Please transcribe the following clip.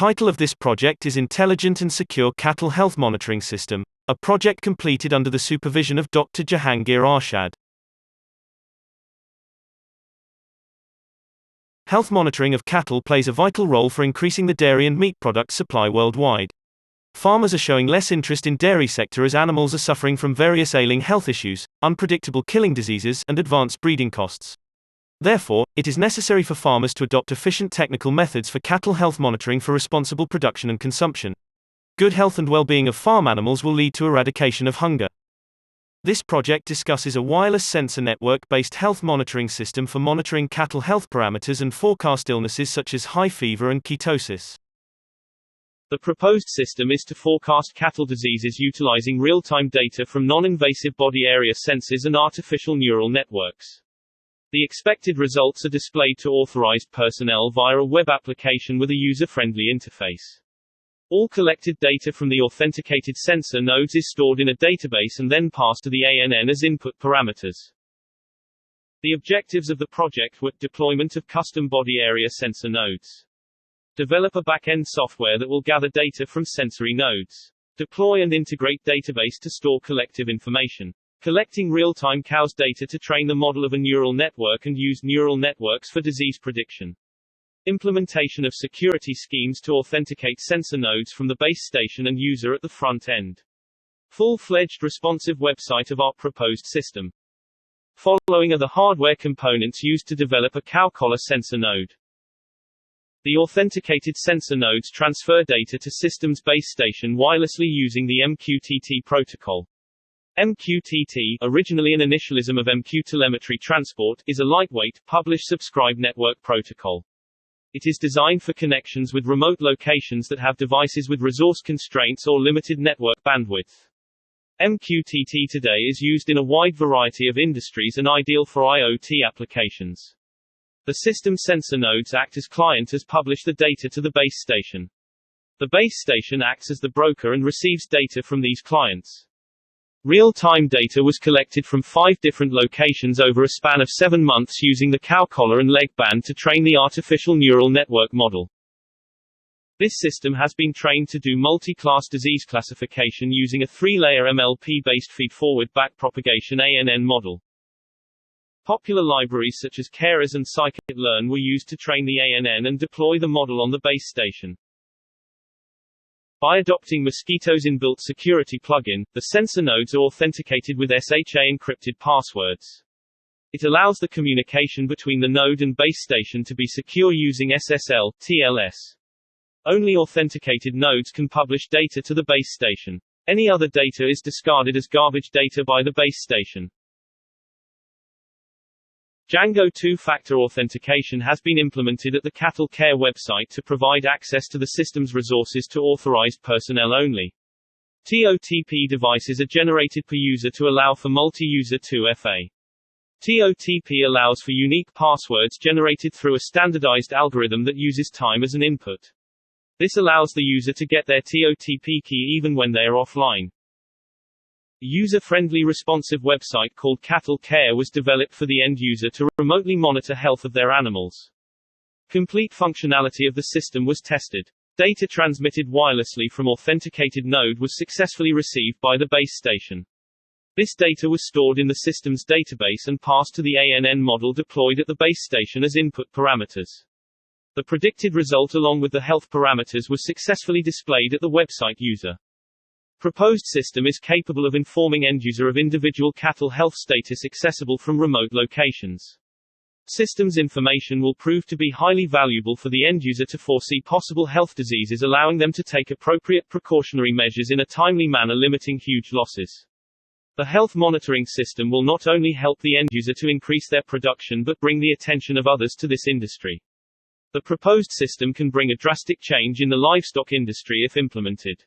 title of this project is Intelligent and Secure Cattle Health Monitoring System, a project completed under the supervision of Dr. Jehangir Arshad. Health monitoring of cattle plays a vital role for increasing the dairy and meat product supply worldwide. Farmers are showing less interest in dairy sector as animals are suffering from various ailing health issues, unpredictable killing diseases, and advanced breeding costs. Therefore, it is necessary for farmers to adopt efficient technical methods for cattle health monitoring for responsible production and consumption. Good health and well-being of farm animals will lead to eradication of hunger. This project discusses a wireless sensor network-based health monitoring system for monitoring cattle health parameters and forecast illnesses such as high fever and ketosis. The proposed system is to forecast cattle diseases utilizing real-time data from non-invasive body area sensors and artificial neural networks. The expected results are displayed to authorized personnel via a web application with a user-friendly interface. All collected data from the authenticated sensor nodes is stored in a database and then passed to the ANN as input parameters. The objectives of the project were deployment of custom body area sensor nodes. Develop a back-end software that will gather data from sensory nodes. Deploy and integrate database to store collective information. Collecting real-time cows data to train the model of a neural network and use neural networks for disease prediction. Implementation of security schemes to authenticate sensor nodes from the base station and user at the front end. Full-fledged responsive website of our proposed system. Following are the hardware components used to develop a cow collar sensor node. The authenticated sensor nodes transfer data to system's base station wirelessly using the MQTT protocol. MQTT, originally an initialism of MQ telemetry transport, is a lightweight, publish-subscribe network protocol. It is designed for connections with remote locations that have devices with resource constraints or limited network bandwidth. MQTT today is used in a wide variety of industries and ideal for IoT applications. The system sensor nodes act as client as publish the data to the base station. The base station acts as the broker and receives data from these clients. Real-time data was collected from 5 different locations over a span of 7 months using the cow collar and leg band to train the artificial neural network model. This system has been trained to do multi-class disease classification using a 3-layer MLP-based feed-forward backpropagation ANN model. Popular libraries such as Keras and scikit-learn were used to train the ANN and deploy the model on the base station. By adopting Mosquito's inbuilt security plugin, the sensor nodes are authenticated with SHA-encrypted passwords. It allows the communication between the node and base station to be secure using SSL, TLS. Only authenticated nodes can publish data to the base station. Any other data is discarded as garbage data by the base station. Django two-factor authentication has been implemented at the Cattle Care website to provide access to the system's resources to authorized personnel only. TOTP devices are generated per user to allow for multi-user 2FA. TOTP allows for unique passwords generated through a standardized algorithm that uses time as an input. This allows the user to get their TOTP key even when they are offline. A user-friendly responsive website called Cattle Care was developed for the end user to remotely monitor health of their animals. Complete functionality of the system was tested. Data transmitted wirelessly from authenticated node was successfully received by the base station. This data was stored in the system's database and passed to the ANN model deployed at the base station as input parameters. The predicted result along with the health parameters was successfully displayed at the website user. Proposed system is capable of informing end user of individual cattle health status accessible from remote locations. Systems information will prove to be highly valuable for the end user to foresee possible health diseases, allowing them to take appropriate precautionary measures in a timely manner, limiting huge losses. The health monitoring system will not only help the end user to increase their production but bring the attention of others to this industry. The proposed system can bring a drastic change in the livestock industry if implemented.